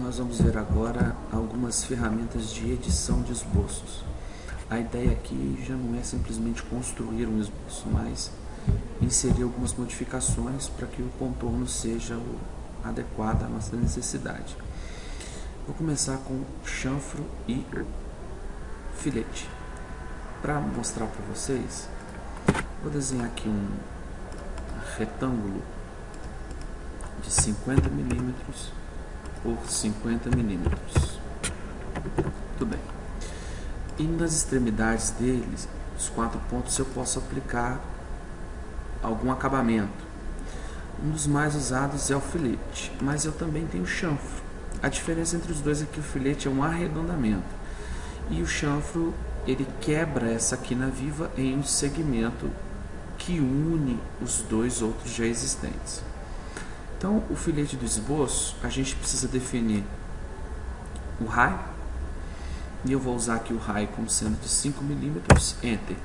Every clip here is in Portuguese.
Nós vamos ver agora algumas ferramentas de edição de esboços. A ideia aqui já não é simplesmente construir um esboço, mas inserir algumas modificações para que o contorno seja o adequado à nossa necessidade. Vou começar com chanfro e filete. Para mostrar para vocês, vou desenhar aqui um retângulo de 50 mm por 50 mm. Tudo bem. E nas extremidades deles, os 4 pontos, eu posso aplicar algum acabamento. Um dos mais usados é o filete, mas eu também tenho o chanfro. A diferença entre os dois é que o filete é um arredondamento e o chanfro ele quebra essa quina viva em um segmento que une os dois outros já existentes. Então, o filete do esboço, a gente precisa definir o raio, e eu vou usar aqui o raio como sendo de 5 mm, Enter.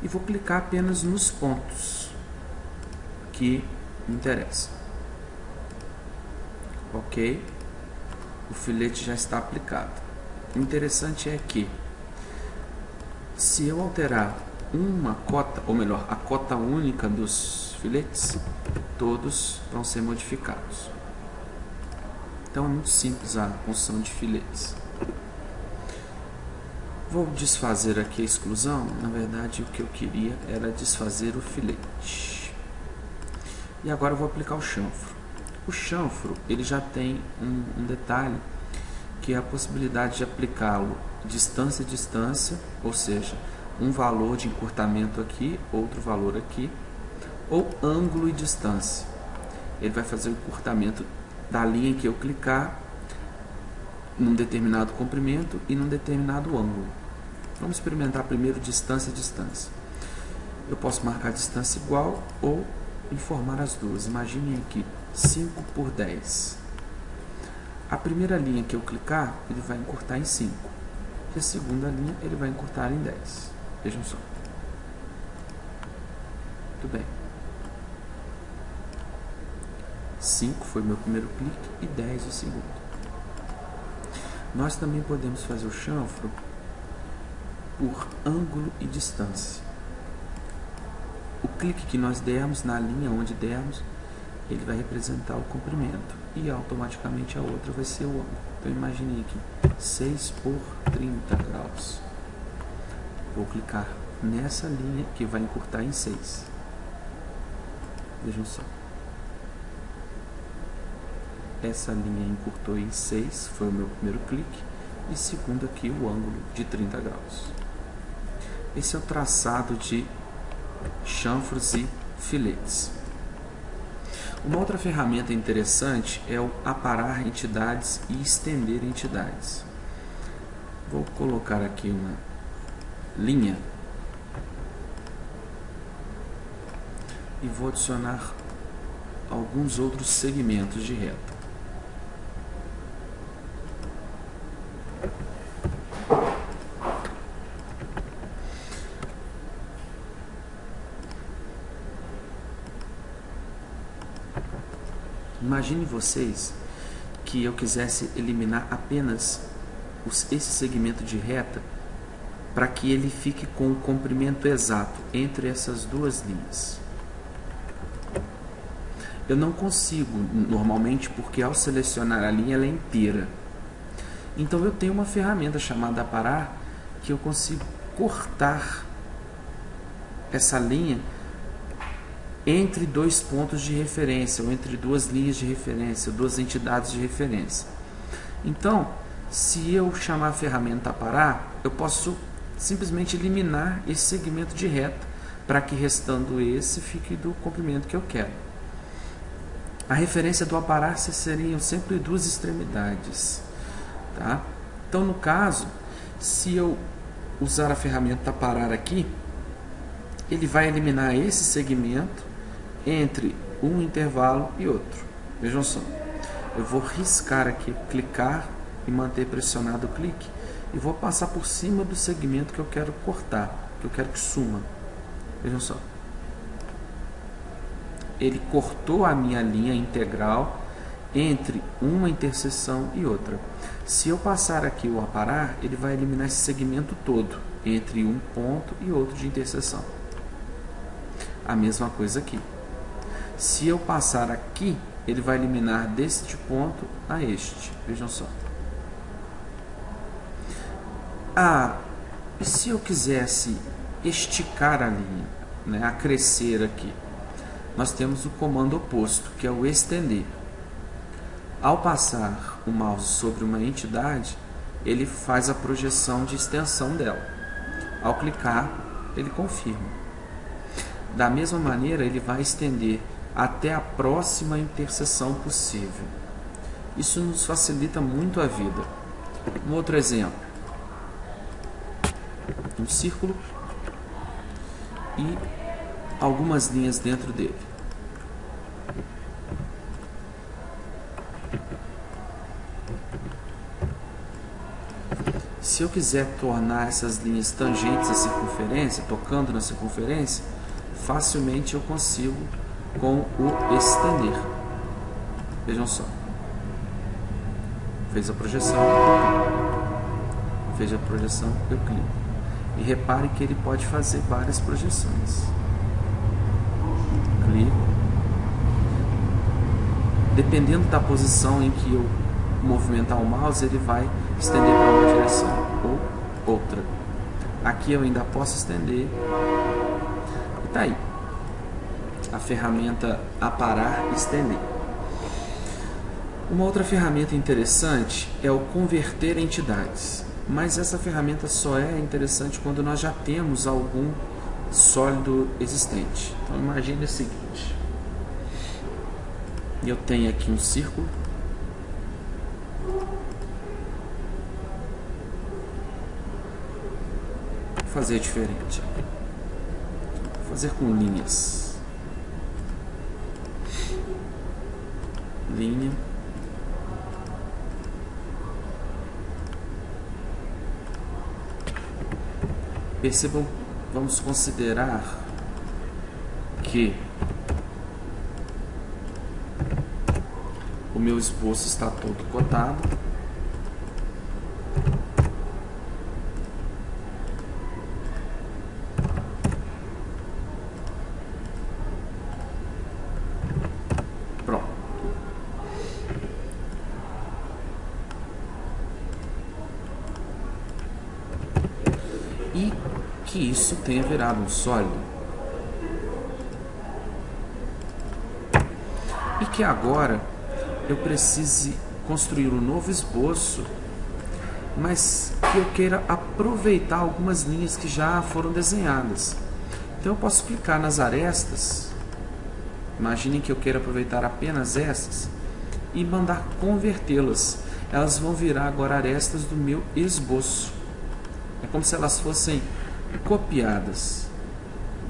E vou clicar apenas nos pontos que me interessam. Ok, o filete já está aplicado. O interessante é que, se eu alterar uma cota, ou melhor, a cota única dos filetes, todos vão ser modificados. Então é muito simples a construção de filetes. Vou desfazer aqui a exclusão. Na verdade, o que eu queria era desfazer o filete. E agora eu vou aplicar o chanfro. O chanfro ele já tem um detalhe, que é a possibilidade de aplicá-lo distância a distância, ou seja, um valor de encurtamento aqui, outro valor aqui, ou ângulo e distância. Ele vai fazer o encurtamento da linha em que eu clicar num determinado comprimento e num determinado ângulo. Vamos experimentar primeiro distância a distância. Eu posso marcar distância igual ou informar as duas. Imaginem aqui 5 por 10. A primeira linha que eu clicar, ele vai encurtar em 5. E a segunda linha, ele vai encurtar em 10. Vejam só. Muito bem. 5 foi o meu primeiro clique e 10 o segundo. Nós também podemos fazer o chanfro por ângulo e distância. O clique que nós dermos na linha onde dermos, ele vai representar o comprimento e automaticamente a outra vai ser o ângulo. Então imagine aqui 6 por 30 graus. Vou clicar nessa linha que vai encurtar em 6. Vejam só. Essa linha encurtou em 6, foi o meu primeiro clique, e segundo aqui o ângulo de 30 graus. Esse é o traçado de chanfros e filetes. Uma outra ferramenta interessante é o aparar entidades e estender entidades. Vou colocar aqui uma linha e vou adicionar alguns outros segmentos de reta. Imagine vocês que eu quisesse eliminar apenas esse segmento de reta para que ele fique com o comprimento exato entre essas duas linhas. Eu não consigo normalmente porque ao selecionar a linha ela é inteira. Então eu tenho uma ferramenta chamada aparar que eu consigo cortar essa linha entre dois pontos de referência, ou entre duas linhas de referência, duas entidades de referência. Então, se eu chamar a ferramenta aparar, eu posso simplesmente eliminar esse segmento de reta, para que restando esse fique do comprimento que eu quero. A referência do aparar seriam sempre duas extremidades. Tá? Então, no caso, se eu usar a ferramenta aparar aqui, ele vai eliminar esse segmento entre um intervalo e outro. Vejam só, eu vou riscar aqui, clicar e manter pressionado o clique e vou passar por cima do segmento que eu quero cortar, que eu quero que suma. Vejam só, ele cortou a minha linha integral entre uma interseção e outra. Se eu passar aqui o aparar, ele vai eliminar esse segmento todo entre um ponto e outro de interseção. A mesma coisa aqui. Se eu passar aqui, ele vai eliminar deste ponto a este. Vejam só. E se eu quisesse esticar a linha, né, acrescer aqui? Nós temos o comando oposto, que é o estender. Ao passar o mouse sobre uma entidade, ele faz a projeção de extensão dela. Ao clicar, ele confirma. Da mesma maneira, ele vai estender até a próxima interseção possível. Isso nos facilita muito a vida. Um outro exemplo. Um círculo e algumas linhas dentro dele. Se eu quiser tornar essas linhas tangentes à circunferência, tocando na circunferência, facilmente eu consigo com o estender. Vejam só. Fez a projeção, eu clico. E repare que ele pode fazer várias projeções. Clico. Dependendo da posição em que eu movimentar o mouse, ele vai estender para uma direção ou outra. Aqui eu ainda posso estender. E tá aí. A ferramenta aparar e estender. Uma outra ferramenta interessante é o converter entidades. Mas essa ferramenta só é interessante quando nós já temos algum sólido existente. Então imagine o seguinte. Eu tenho aqui um círculo. Vou fazer diferente. Vou fazer com linhas. Linha. Percebam, vamos considerar que o meu esboço está todo cotado. Pronto. E que isso tenha virado um sólido. E que agora eu precise construir um novo esboço, mas que eu queira aproveitar algumas linhas que já foram desenhadas. Então eu posso clicar nas arestas. Imaginem que eu queira aproveitar apenas essas e mandar convertê-las. Elas vão virar agora arestas do meu esboço. É como se elas fossem copiadas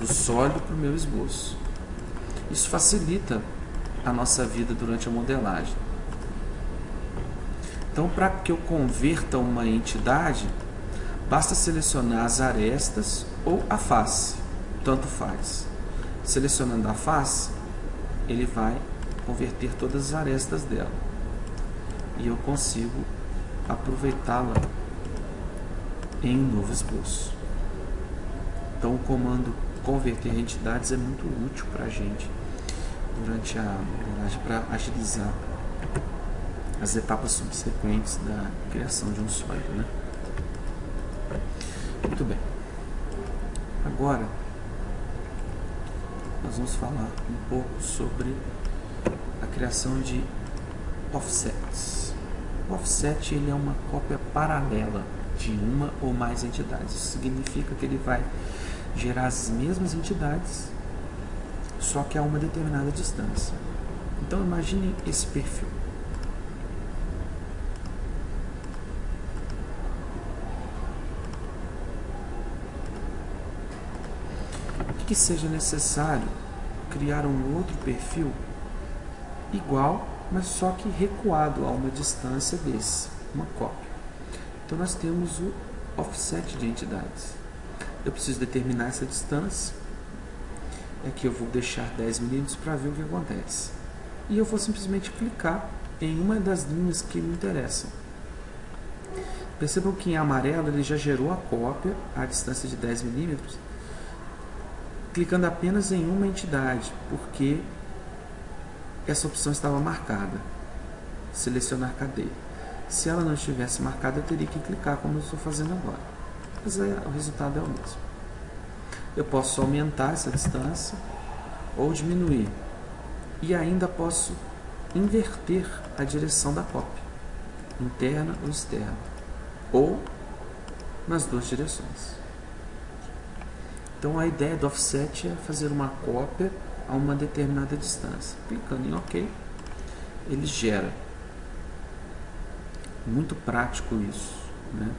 do sólido para o meu esboço. Isso facilita a nossa vida durante a modelagem. Então, para que eu converta uma entidade, basta selecionar as arestas ou a face, tanto faz. Selecionando a face, ele vai converter todas as arestas dela e eu consigo aproveitá-la em um novo esboço. Então o comando converter entidades é muito útil para a gente durante a modelagem, para agilizar as etapas subsequentes da criação de um sólido, né? Muito bem. Agora nós vamos falar um pouco sobre a criação de offsets. O offset ele é uma cópia paralela de uma ou mais entidades. Isso significa que ele vai gerar as mesmas entidades, só que a uma determinada distância. Então imagine esse perfil. Que seja necessário criar um outro perfil igual, mas só que recuado a uma distância desse, uma cópia. Então nós temos o offset de entidades. Eu preciso determinar essa distância. Aqui eu vou deixar 10 mm para ver o que acontece. E eu vou simplesmente clicar em uma das linhas que me interessam. Percebam que em amarelo ele já gerou a cópia à distância de 10 milímetros, clicando apenas em uma entidade, porque essa opção estava marcada. Selecionar cadeia. Se ela não estivesse marcada, eu teria que clicar como eu estou fazendo agora. Mas o resultado é o mesmo. Eu posso aumentar essa distância ou diminuir. E ainda posso inverter a direção da cópia, interna ou externa, ou nas duas direções. Então a ideia do offset é fazer uma cópia a uma determinada distância. Clicando em OK, ele gera. Muito prático isso, né,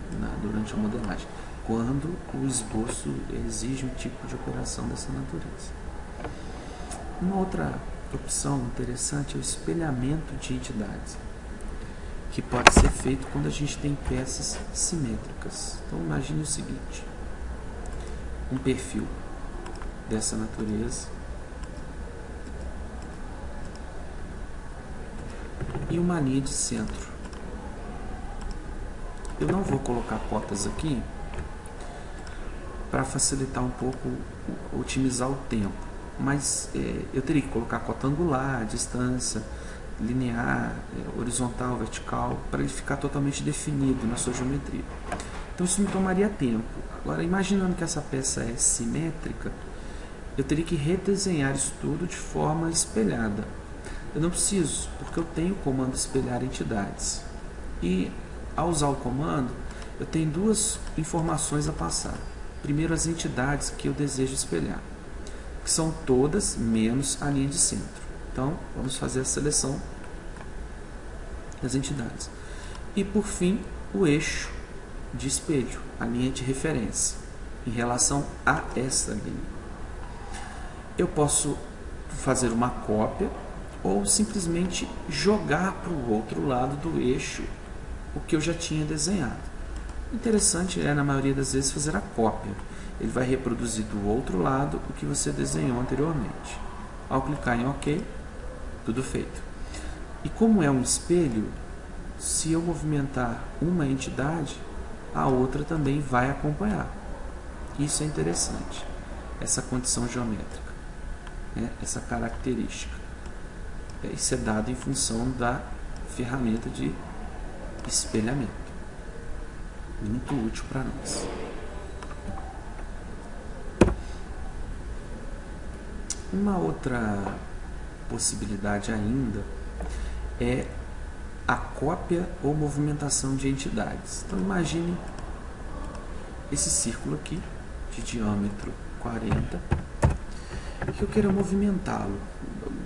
durante a modelagem, quando o esboço exige um tipo de operação dessa natureza. Uma outra opção interessante é o espelhamento de entidades, que pode ser feito quando a gente tem peças simétricas. Então imagine o seguinte: um perfil dessa natureza e uma linha de centro. Eu não vou colocar cotas aqui para facilitar um pouco, otimizar o tempo, mas eu teria que colocar cota angular, distância, linear, horizontal, vertical, para ele ficar totalmente definido na sua geometria. Então isso me tomaria tempo. Agora, imaginando que essa peça é simétrica, eu teria que redesenhar isso tudo de forma espelhada. Eu não preciso, porque eu tenho o comando espelhar entidades. E ao usar o comando, eu tenho duas informações a passar. Primeiro, as entidades que eu desejo espelhar, que são todas menos a linha de centro. Então, vamos fazer a seleção das entidades. E, por fim, o eixo de espelho, a linha de referência, em relação a essa linha. Eu posso fazer uma cópia ou simplesmente jogar para o outro lado do eixo o que eu já tinha desenhado. O interessante é, na maioria das vezes, fazer a cópia. Ele vai reproduzir do outro lado o que você desenhou anteriormente. Ao clicar em OK, tudo feito. E como é um espelho, se eu movimentar uma entidade, a outra também vai acompanhar. Isso é interessante, essa condição geométrica, né? Essa característica. Isso é dado em função da ferramenta de espelhamento. Muito útil para nós. Uma outra possibilidade ainda é a cópia ou movimentação de entidades. Então imagine esse círculo aqui de diâmetro 40 que eu queira movimentá-lo.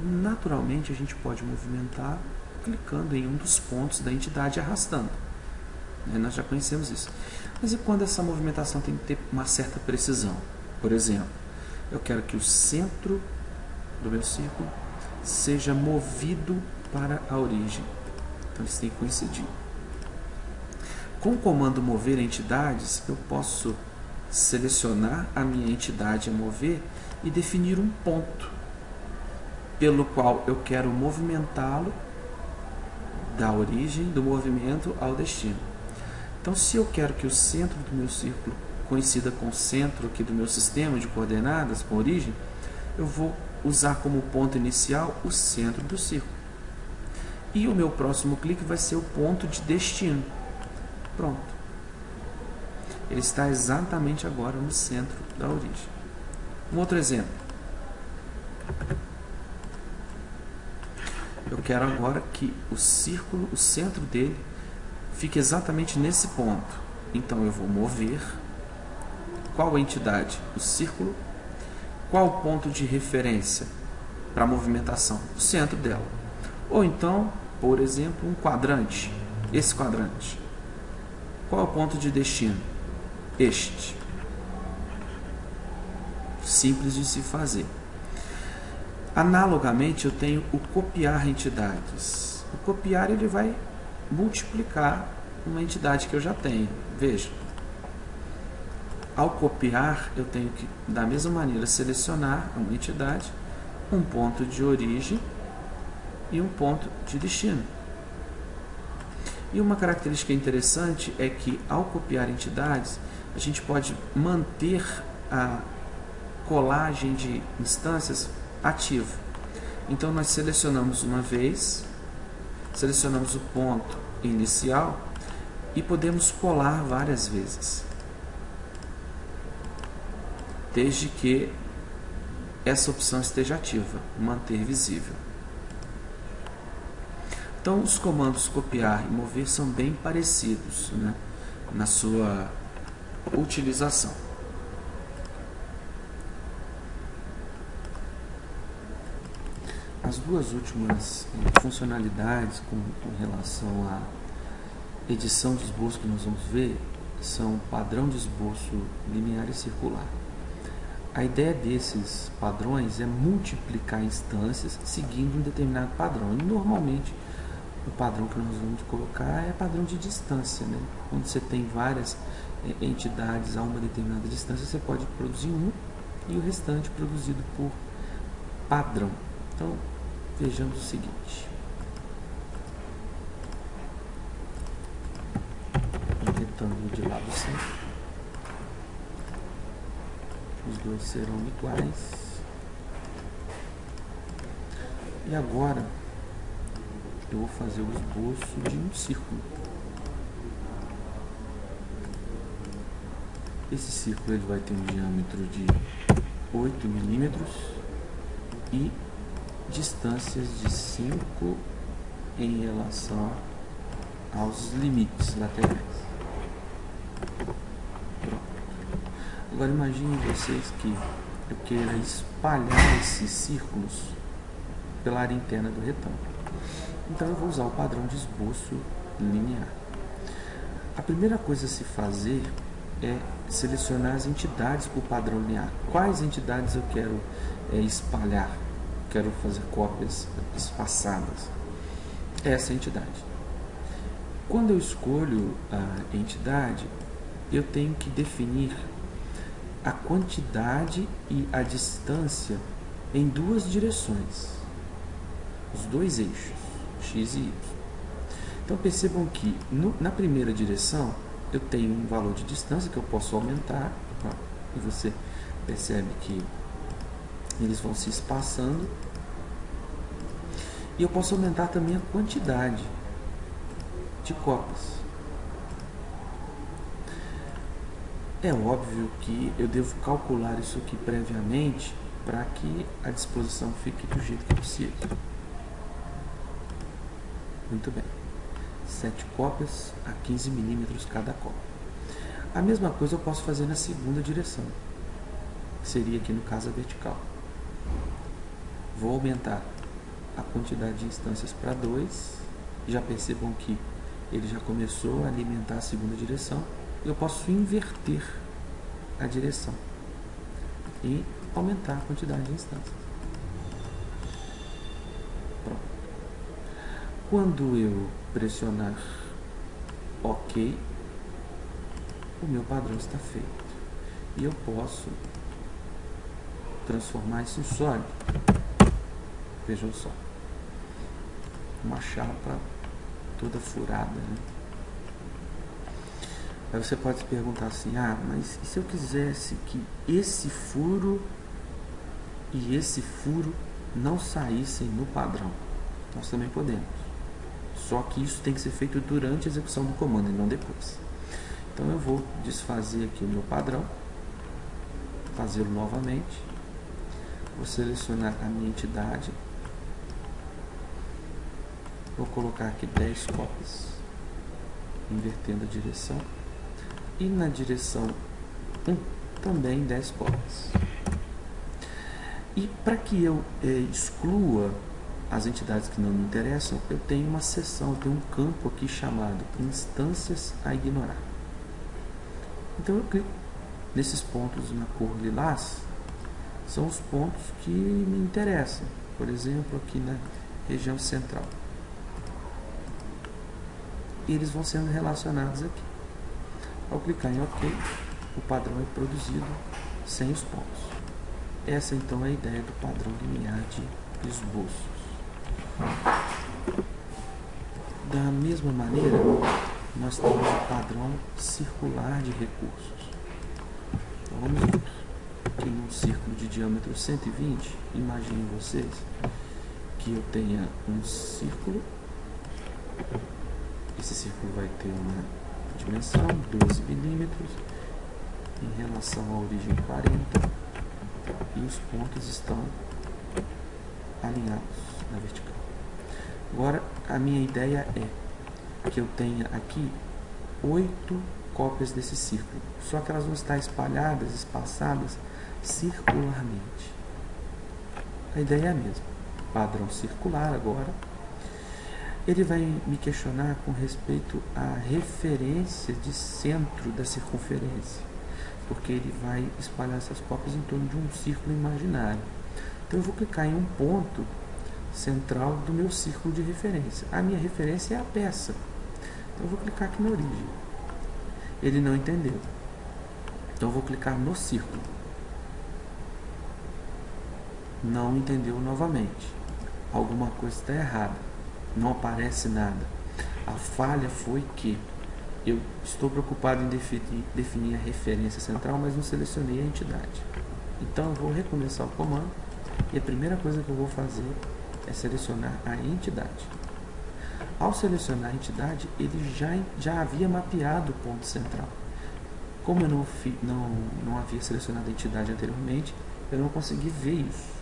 Naturalmente a gente pode movimentar clicando em um dos pontos da entidade e arrastando. Nós já conhecemos isso. Mas e quando essa movimentação tem que ter uma certa precisão? Por exemplo, eu quero que o centro do meu círculo seja movido para a origem. Então eles têm que coincidir. Com o comando mover entidades, eu posso selecionar a minha entidade a mover e definir um ponto pelo qual eu quero movimentá-lo da origem do movimento ao destino. Então, se eu quero que o centro do meu círculo coincida com o centro aqui do meu sistema de coordenadas, com a origem, eu vou usar como ponto inicial o centro do círculo. E o meu próximo clique vai ser o ponto de destino. Pronto. Ele está exatamente agora no centro da origem. Um outro exemplo. Eu quero agora que o círculo, o centro dele, fique exatamente nesse ponto. Então eu vou mover. Qual a entidade? O círculo. Qual o ponto de referência para a movimentação? O centro dela. Ou então, por exemplo, um quadrante. Esse quadrante. Qual é o ponto de destino? Este. Simples de se fazer. Analogamente, eu tenho o copiar entidades. O copiar, ele vai multiplicar uma entidade que eu já tenho. Veja. Ao copiar, eu tenho que, da mesma maneira, selecionar uma entidade, um ponto de origem e um ponto de destino. E uma característica interessante é que, ao copiar entidades, a gente pode manter a colagem de instâncias ativa. Então, nós selecionamos uma vez, selecionamos o ponto inicial e podemos colar várias vezes, desde que essa opção esteja ativa, manter visível. Então, os comandos copiar e mover são bem parecidos, né, na sua utilização. As duas últimas funcionalidades com relação à edição de esboço que nós vamos ver são padrão de esboço linear e circular. A ideia desses padrões é multiplicar instâncias seguindo um determinado padrão. E normalmente o padrão que nós vamos colocar é padrão de distância, né? Quando você tem várias entidades a uma determinada distância, você pode produzir um e o restante produzido por padrão. Então, vejamos o seguinte. Um retângulo de lado sempre. Os dois serão iguais. E agora eu vou fazer o esboço de um círculo. Esse círculo ele vai ter um diâmetro de 8 milímetros e distâncias de 5 em relação aos limites laterais. Pronto. Agora imagine vocês que eu queira espalhar esses círculos pela área interna do retângulo. Então eu vou usar o padrão de esboço linear. A primeira coisa a se fazer é selecionar as entidades por padrão linear. Quais entidades eu quero espalhar? Quero fazer cópias espaçadas. Essa entidade. Quando eu escolho a entidade, eu tenho que definir a quantidade e a distância em duas direções. Os dois eixos, x e y. Então percebam que na primeira direção eu tenho um valor de distância que eu posso aumentar, e você percebe que eles vão se espaçando, e eu posso aumentar também a quantidade de cópias. É óbvio que eu devo calcular isso aqui previamente para que a disposição fique do jeito que eu preciso. Muito bem. 7 cópias a 15 milímetros cada cópia. A mesma coisa eu posso fazer na segunda direção, que seria aqui no caso a vertical. Vou aumentar a quantidade de instâncias para 2. Já percebam que ele já começou a alimentar a segunda direção. Eu posso inverter a direção e aumentar a quantidade de instâncias. Pronto. Quando eu pressionar OK, o meu padrão está feito. E eu posso transformar isso em sólido. Vejam só. Uma chapa toda furada, né? Aí você pode se perguntar assim, mas e se eu quisesse que esse furo e esse furo não saíssem no padrão? Nós também podemos. Só que isso tem que ser feito durante a execução do comando e não depois. Então eu vou desfazer aqui o meu padrão, fazê-lo novamente, vou selecionar a minha entidade, vou colocar aqui 10 cópias, invertendo a direção, e na direção 1 também 10 cópias. E para que eu exclua as entidades que não me interessam, eu tenho uma seção, eu tenho um campo aqui chamado instâncias a ignorar. Então eu clico nesses pontos na cor lilás, são os pontos que me interessam, por exemplo aqui na região central. E eles vão sendo relacionados aqui. Ao clicar em OK, o padrão é produzido sem os pontos. Essa então é a ideia do padrão linear de esboços. Da mesma maneira, nós temos o padrão circular de recursos. Então, vamos ver. Aqui num círculo de diâmetro 120, imaginem vocês que eu tenha um círculo. Esse círculo vai ter uma dimensão 12 milímetros em relação à origem 40 e os pontos estão alinhados na vertical. Agora, a minha ideia é que eu tenha aqui 8 cópias desse círculo, só que elas vão estar espalhadas, espaçadas circularmente. A ideia é a mesma. Padrão circular agora. Ele vai me questionar com respeito à referência de centro da circunferência, porque ele vai espalhar essas cópias em torno de um círculo imaginário. Então eu vou clicar em um ponto central do meu círculo de referência. A minha referência é a peça. Então eu vou clicar aqui na origem. Ele não entendeu. Então eu vou clicar no círculo. Não entendeu novamente. Alguma coisa está errada. Não aparece nada. A falha foi que eu estou preocupado em definir a referência central, mas não selecionei a entidade. Então eu vou recomeçar o comando e a primeira coisa que eu vou fazer é selecionar a entidade. Ao selecionar a entidade, ele já havia mapeado o ponto central. Como eu não havia selecionado a entidade anteriormente, eu não consegui ver isso.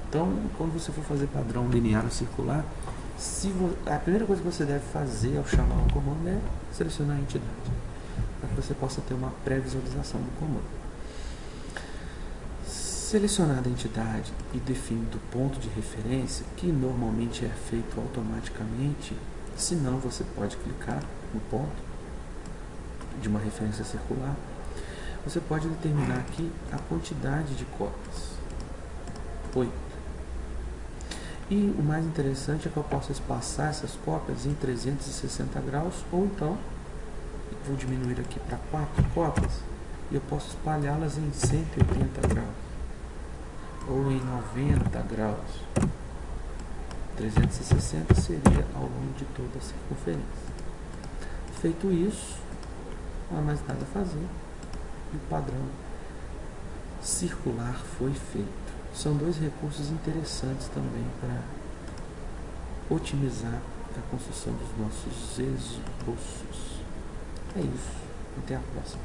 Então, quando você for fazer padrão linear ou circular, a primeira coisa que você deve fazer ao chamar o comando é selecionar a entidade, para que você possa ter uma pré-visualização do comando. Selecionada a entidade e definido o ponto de referência, que normalmente é feito automaticamente, se não você pode clicar no ponto de uma referência circular, você pode determinar aqui a quantidade de cópias, 8. E o mais interessante é que eu posso espaçar essas cópias em 360 graus, ou então, vou diminuir aqui para 4 cópias, e eu posso espalhá-las em 180 graus, ou em 90 graus. 360 seria ao longo de toda a circunferência. Feito isso, não há mais nada a fazer, e o padrão circular foi feito. São dois recursos interessantes também para otimizar a construção dos nossos esboços. É isso. Até a próxima.